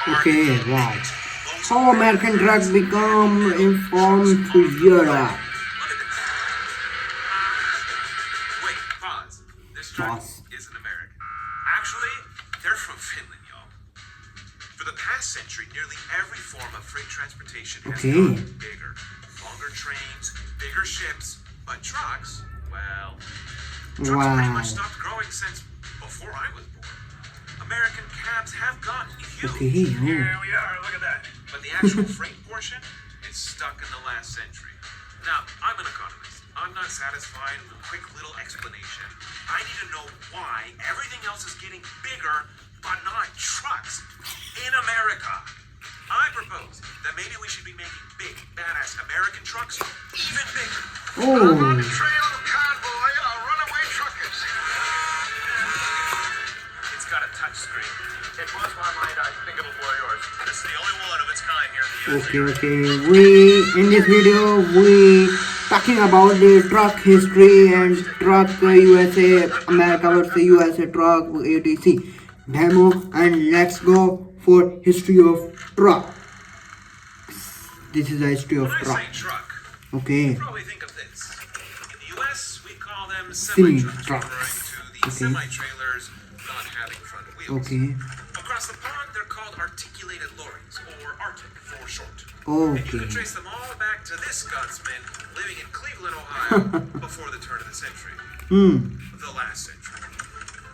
Okay, wow. How American trucks become informed to Europe. Wait, pause. This truck Boss. isn't American. Actually, they're from Finland, y'all. For the past century, nearly every form of freight transportation has Okay. gotten bigger. Longer trains, bigger ships, but trucks, well, trucks pretty much Wow. stopped growing since before I was born. American cabs have gotten huge. Okay, Here oh. we are, look at that. But the actual freight portion is stuck in the last century. Now, I'm an economist. I'm not satisfied with a quick little explanation. I need to know why everything else is getting bigger, but not trucks in America. I propose that maybe we should be making big, badass American trucks even bigger. Oh. Trail convoy of runaway truckers. It's got a touch screen. It blows my mind. I think it'll blow yours. This is the only one of its kind here in the US. Okay. We in this video we talking about the truck history and truck USA America versus USA truck ATC demo, and let's go for history of truck. This is the history of When I truck. say truck, Okay. you probably think of this. In the US, we call them Semi-trucks. semi-trucks, referring to the Okay. semi-trailers not having front wheels. Okay. Across the pond, they're called articulated lorries, or Arctic for short. And you Okay. can trace them all back to this Scotsman living in Cleveland, Ohio, before the turn of the century. The last century.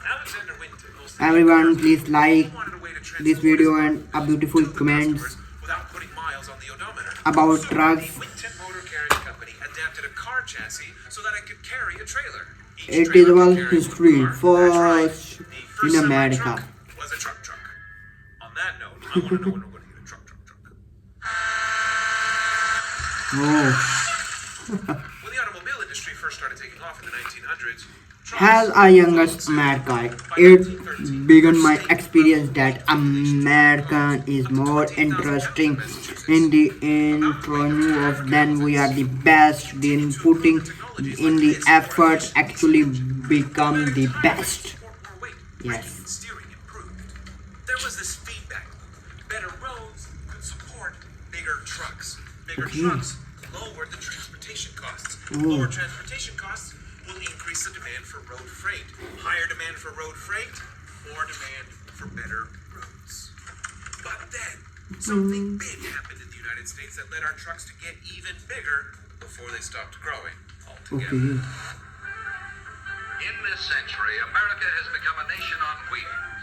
Alexander Winton, most of the Everyone, please like he wanted a way to this transport video his and a goods beautiful to the comments customers without putting miles on the odometer. about So trucks. the Winton Motor Carriage Company adapted a car chassis so that it could carry a trailer. Each It is trailer about could carry history one car. That's right. first The in first America. semi-truck was a truck. On that note, I want to know when we're going to get a truck. Oh. When the automobile industry first started taking off in the 1900s, trucks As a youngest American, it began my experience that American is more interesting in the entrepreneur of than we are the best in putting in the effort actually become the best. Yes. Steering improved. There was this feedback loop. Better roads could support bigger trucks. Bigger Okay. trucks lowered the transportation costs. Oh. Lower transportation costs will increase the demand for road freight. Higher demand for road freight, more demand for better roads. But then, something big happened in the United States that led our trucks to get even bigger before they stopped growing altogether. Okay. In this century, America has become a nation on wheels.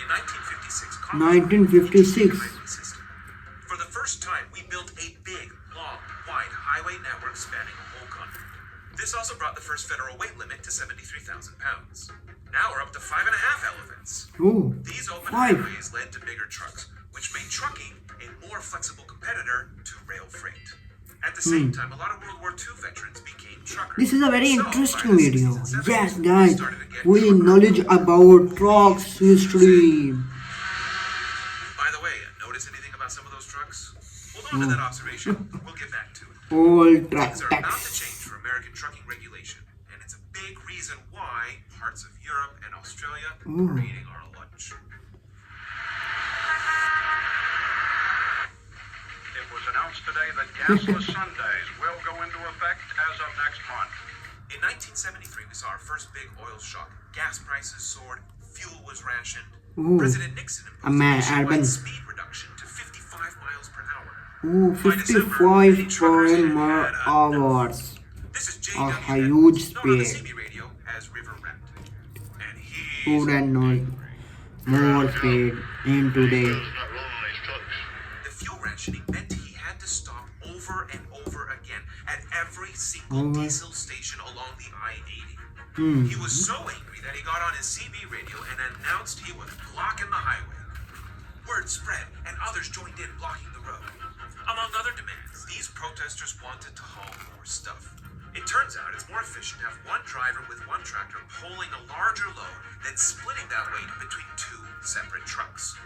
In 1956, 1956. highway system. For the first time, we built a big, long, wide highway network spanning a whole country. This also brought the first federal weight limit to 73,000 pounds. Now we're up to 5.5 elephants. Oh. These open 5. highways led to bigger trucks, which made trucking a more flexible competitor to rail freight. At the same time, a lot of World War II veterans became truckers. This is a very So, by interesting the video. 60s and Yes, 70s, guys, started to get we trucker knowledge about trucks history. By the way, notice anything about some of those trucks? Hold on to that observation. We'll get back to it. All truck Things are about to tax. change for American trucking regulation, and it's a big reason why parts of Europe and Australia are eating our lunch. It was announced today that gasless Sundays will go into effect as of next month. In 1973, we saw our first big oil shock. Gas prices soared, fuel was rationed. Ooh. President Nixon A imposed a man, nationwide Alban. speed reduction to 55 miles per hour. Oh, By December, 55 many truckers per had hours. This is A JW, huge known on the speed. CB radio as River Rat. And he's Food and noise. More speed in today. the fuel rationing meant he had to stop over and over again at every single Oh. diesel station along the I-80. Hmm. He was so angry that he got on his CB radio and announced he was blocking the highway. Word spread, and others joined in blocking the road. Among other demands, these protesters wanted to haul more stuff. It turns out it's more efficient to have one driver with one tractor pulling a larger load than splitting that weight between two separate trucks.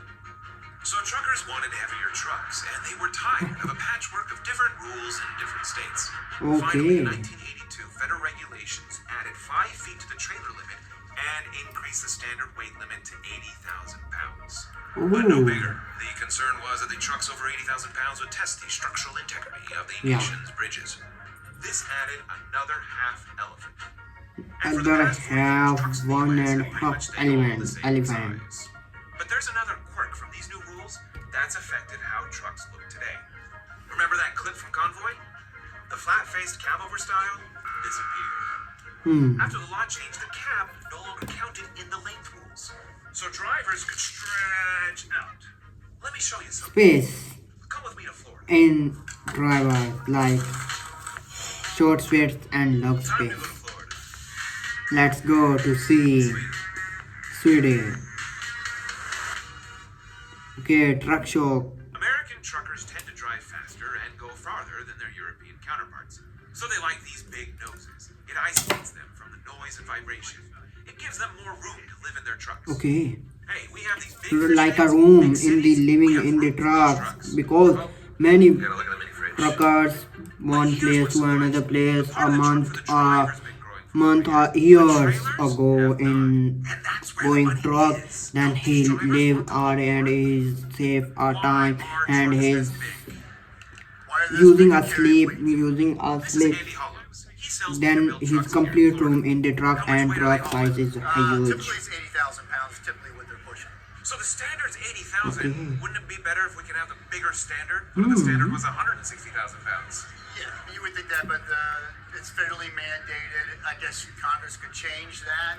So truckers wanted heavier trucks, and they were tired of a patchwork of different rules in different states. Finally, in 1982, federal regulations added 5 feet to the trailer limit and increased the standard weight limit to 80,000 pounds. But no Ooh. bigger. The concern was that the trucks over 80,000 pounds would test the structural integrity of the Yeah. nation's bridges. This added another half elephant. And for the Other past 40 years, have trucks in the one US and have pretty half much stayed all the elephant. same Elephant. size. But there's another quirk from these new rules that's affected how trucks look today. Remember that clip from Convoy? The flat-faced cab-over style disappeared. After the law changed, the cab no longer counted in the length rules, so drivers could stretch out. Let me show you something. Space Come with me to Florida. in driver like short space and long Time to go to space. Florida. Let's go to see Sweden. Okay, truck show. American truckers tend to drive faster and go farther than their European counterparts. So they like these big noses. It isolates them from the noise and vibration. It gives them more room to live in their trucks. Okay, Hey, we have these big like a fish room big in cities, the we living have in the room for these trucks because Oh, many gotta look at the mini fridge. truckers one Here's place what's to so another nice. place Part a of the truck month for the driver's been growing for month or 4 years The trailers ago have in not. And that's where the going money truck. is. Then Don't he these drivers live want to out look and more? is save our Why time are and trucks his this big? Why are this using big a to carry sleep weight? using a This is sleep. Andy Hollows. He sells Then Peterbilt his trucks here in complete Florida. room in the truck How much and weight are they truck hauling? size is Typically huge. it's 80,000 pounds, typically what they're pushing. So the standard's 80,000. Okay. Wouldn't it be better if we could have the bigger standard? What if the standard was 160,000 pounds? Yeah, you would think that, but it's federally mandated. I guess Congress could change that.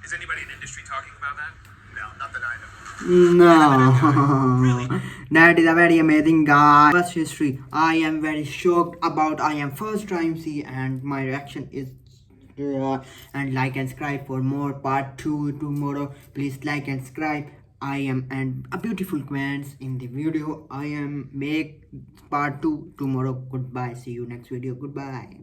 Is anybody in industry talking about that? No, not that I know. No, that is a very amazing guy. First history. I am very shocked about. I am first time see and my reaction is. And like and subscribe for more part 2 tomorrow. Please like and subscribe. I am and a beautiful comments in the video. I am make part 2 tomorrow. Goodbye. See you next video. Goodbye.